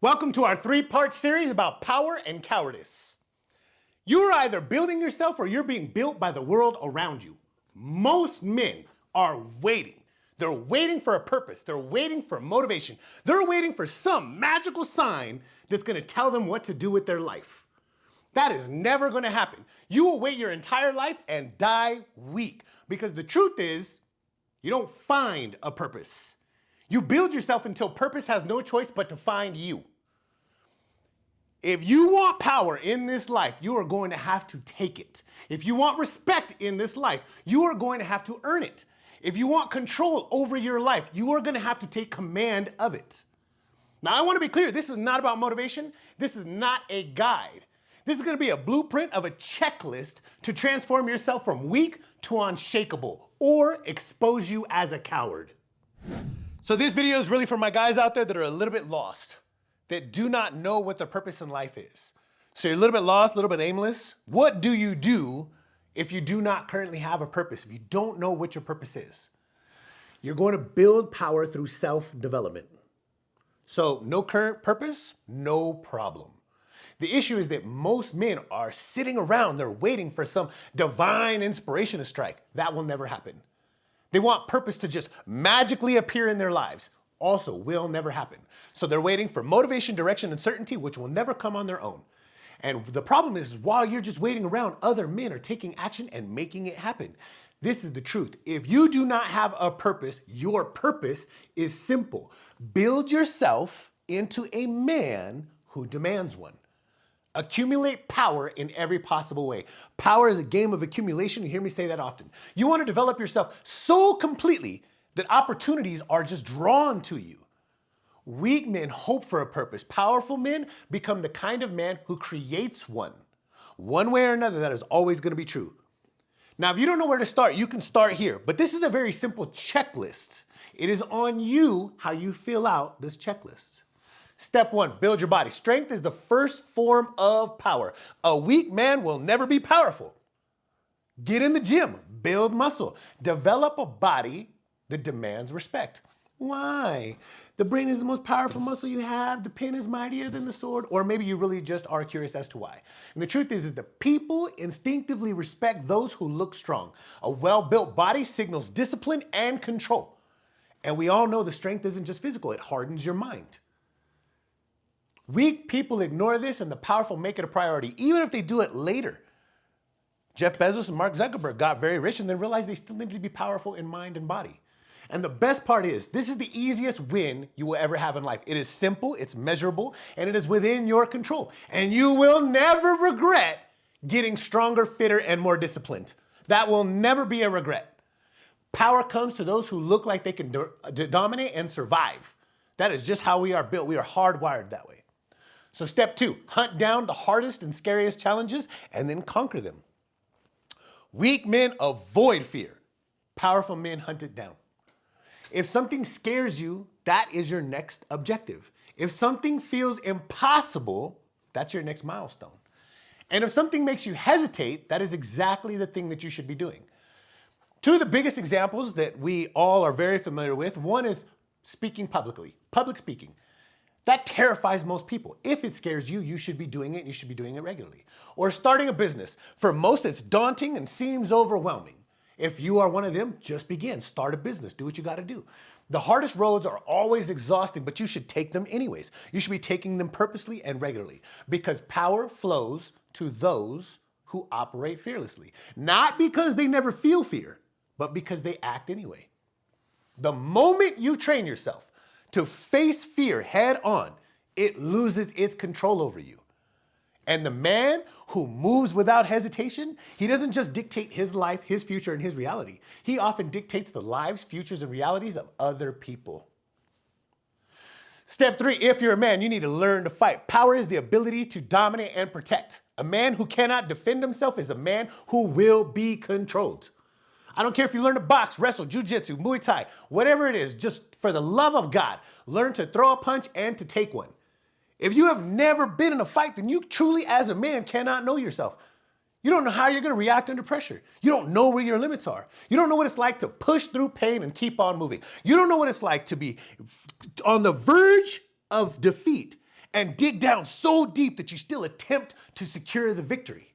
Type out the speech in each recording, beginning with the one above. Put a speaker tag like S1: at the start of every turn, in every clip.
S1: Welcome to our three-part series about power and cowardice. You are either building yourself or you're being built by the world around you. Most men are waiting. They're waiting for a purpose. They're waiting for motivation. They're waiting for some magical sign that's going to tell them what to do with their life. That is never going to happen. You will wait your entire life and die weak because the truth is, you don't find a purpose. You build yourself until purpose has no choice but to find you. If you want power in this life, you are going to have to take it. If you want respect in this life, you are going to have to earn it. If you want control over your life, you are going to have to take command of it. Now, I want to be clear. This is not about motivation. This is not a guide. This is going to be a blueprint of a checklist to transform yourself from weak to unshakable or expose you as a coward. So this video is really for my guys out there that are a little bit lost, that do not know what their purpose in life is. So you're a little bit lost, a little bit aimless. What do you do if you do not currently have a purpose, if you don't know what your purpose is? You're going to build power through self-development. So no current purpose, no problem. The issue is that most men are sitting around, they're waiting for some divine inspiration to strike. That will never happen. They want purpose to just magically appear in their lives. Also will never happen. So they're waiting for motivation, direction, and certainty, which will never come on their own. And the problem is, while you're just waiting around, other men are taking action and making it happen. This is the truth. If you do not have a purpose, your purpose is simple. Build yourself into a man who demands one. Accumulate power in every possible way. Power is a game of accumulation. You hear me say that often. You want to develop yourself so completely that opportunities are just drawn to you. Weak men hope for a purpose. Powerful men become the kind of man who creates one. One way or another, that is always going to be true. Now, if you don't know where to start, you can start here. But this is a very simple checklist. It is on you how you fill out this checklist. Step one, build your body. Strength is the first form of power. A weak man will never be powerful. Get in the gym, build muscle, develop a body that demands respect. Why? The brain is the most powerful muscle you have. The pen is mightier than the sword. Or maybe you really just are curious as to why. And the truth is that people instinctively respect those who look strong. A well-built body signals discipline and control. And we all know the strength isn't just physical. It hardens your mind. Weak people ignore this and the powerful make it a priority, even if they do it later. Jeff Bezos and Mark Zuckerberg got very rich and then realized they still needed to be powerful in mind and body. And the best part is, this is the easiest win you will ever have in life. It is simple, it's measurable, and it is within your control. And you will never regret getting stronger, fitter, and more disciplined. That will never be a regret. Power comes to those who look like they can dominate and survive. That is just how we are built. We are hardwired that way. So step two, hunt down the hardest and scariest challenges and then conquer them. Weak men avoid fear. Powerful men hunt it down. If something scares you, that is your next objective. If something feels impossible, that's your next milestone. And if something makes you hesitate, that is exactly the thing that you should be doing. Two of the biggest examples that we all are very familiar with, one is speaking publicly, public speaking. That terrifies most people. If it scares you, you should be doing it, and you should be doing it regularly. Or starting a business. For most, it's daunting and seems overwhelming. If you are one of them, just begin. Start a business. Do what you got to do. The hardest roads are always exhausting, but you should take them anyways. You should be taking them purposely and regularly because power flows to those who operate fearlessly. Not because they never feel fear, but because they act anyway. The moment you train yourself to face fear head on, it loses its control over you. And the man who moves without hesitation, he doesn't just dictate his life, his future, and his reality. He often dictates the lives, futures, and realities of other people. Step three, if you're a man, you need to learn to fight. Power is the ability to dominate and protect. A man who cannot defend himself is a man who will be controlled. I don't care if you learn to box, wrestle, jujitsu, Muay Thai, whatever it is, just for the love of God, learn to throw a punch and to take one. If you have never been in a fight, then you truly, as a man, cannot know yourself. You don't know how you're going to react under pressure. You don't know where your limits are. You don't know what it's like to push through pain and keep on moving. You don't know what it's like to be on the verge of defeat and dig down so deep that you still attempt to secure the victory.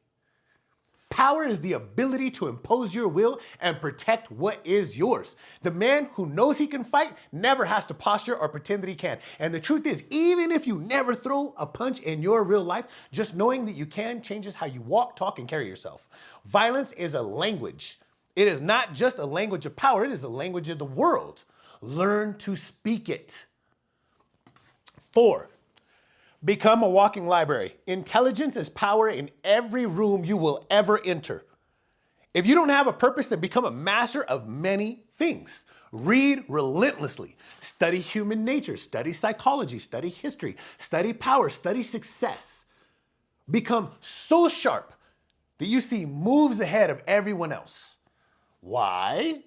S1: Power is the ability to impose your will and protect what is yours. The man who knows he can fight never has to posture or pretend that he can. And the truth is, even if you never throw a punch in your real life, just knowing that you can changes how you walk, talk, and carry yourself. Violence is a language. It is not just a language of power, it is a language of the world. Learn to speak it. 4. Become a walking library. Intelligence is power in every room you will ever enter. If you don't have a purpose, then become a master of many things. Read relentlessly. Study human nature. Study psychology. Study history. Study power. Study success. Become so sharp that you see moves ahead of everyone else. Why?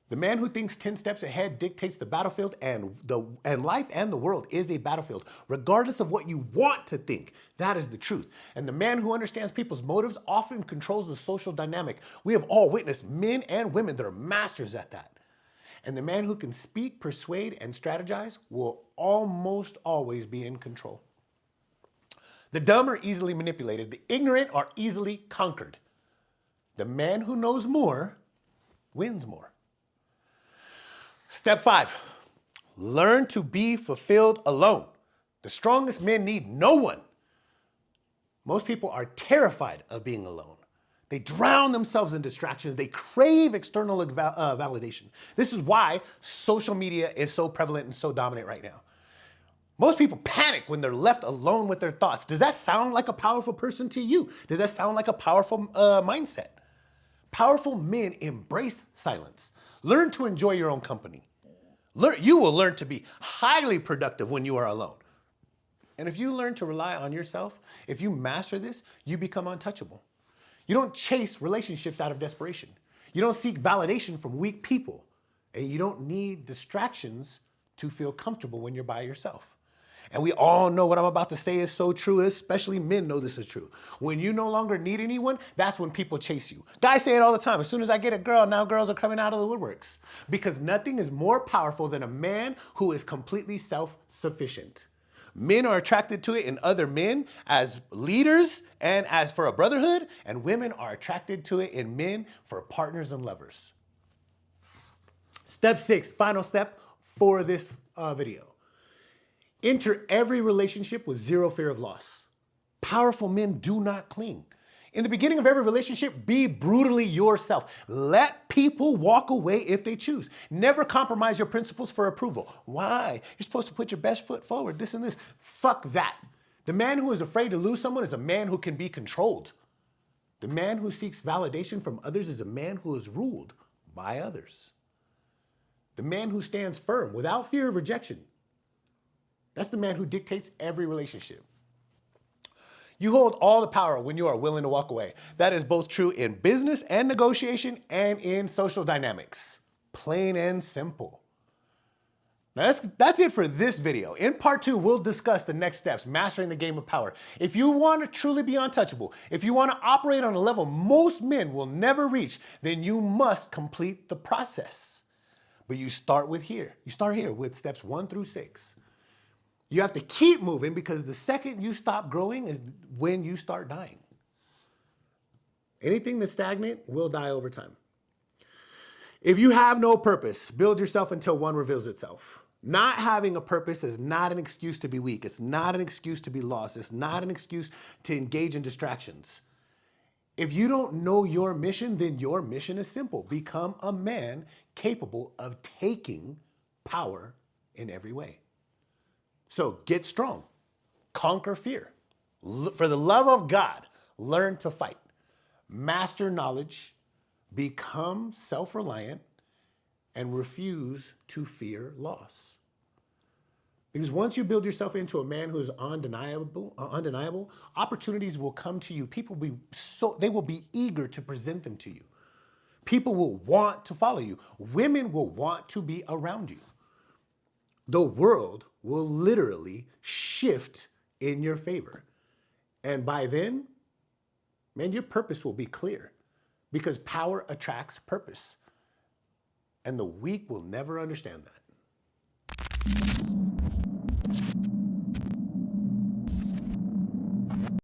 S1: The man who thinks 10 steps ahead dictates the battlefield, and life and the world is a battlefield. Regardless of what you want to think, that is the truth. And the man who understands people's motives often controls the social dynamic. We have all witnessed men and women that are masters at that. And the man who can speak, persuade, and strategize will almost always be in control. The dumb are easily manipulated. The ignorant are easily conquered. The man who knows more wins more. Step 5, learn to be fulfilled alone. The strongest men need no one. Most people are terrified of being alone. They drown themselves in distractions. They crave external validation. This is why social media is so prevalent and so dominant right now. Most people panic when they're left alone with their thoughts. Does that sound like a powerful person to you? Does that sound like a powerful mindset? Powerful men embrace silence. Learn to enjoy your own company. You will learn to be highly productive when you are alone. And if you learn to rely on yourself, if you master this, you become untouchable. You don't chase relationships out of desperation. You don't seek validation from weak people. And you don't need distractions to feel comfortable when you're by yourself. And we all know what I'm about to say is so true, especially men know this is true. When you no longer need anyone, that's when people chase you. Guys say it all the time. As soon as I get a girl, now girls are coming out of the woodworks. Because nothing is more powerful than a man who is completely self-sufficient. Men are attracted to it in other men as leaders and as for a brotherhood, and women are attracted to it in men for partners and lovers. Step 6, final step for this video. Enter every relationship with zero fear of loss. Powerful men do not cling. In the beginning of every relationship, be brutally yourself. Let people walk away if they choose. Never compromise your principles for approval. Why? You're supposed to put your best foot forward, this and this. Fuck that. The man who is afraid to lose someone is a man who can be controlled. The man who seeks validation from others is a man who is ruled by others. The man who stands firm without fear of rejection, that's the man who dictates every relationship. You hold all the power when you are willing to walk away. That is both true in business and negotiation and in social dynamics. Plain and simple. Now that's it for this video. In part 2, we'll discuss the next steps, mastering the game of power. If you want to truly be untouchable, if you want to operate on a level most men will never reach, then you must complete the process. But you start here with steps 1 through 6. You have to keep moving because the second you stop growing is when you start dying. Anything that's stagnant will die over time. If you have no purpose, build yourself until one reveals itself. Not having a purpose is not an excuse to be weak. It's not an excuse to be lost. It's not an excuse to engage in distractions. If you don't know your mission, then your mission is simple. Become a man capable of taking power in every way. So get strong, conquer fear. For the love of God, learn to fight, master knowledge, become self-reliant, and refuse to fear loss. Because once you build yourself into a man who is undeniable, opportunities will come to you. They will be eager to present them to you. People will want to follow you. Women will want to be around you. The world will literally shift in your favor. And by then, man, your purpose will be clear because power attracts purpose. And the weak will never understand that.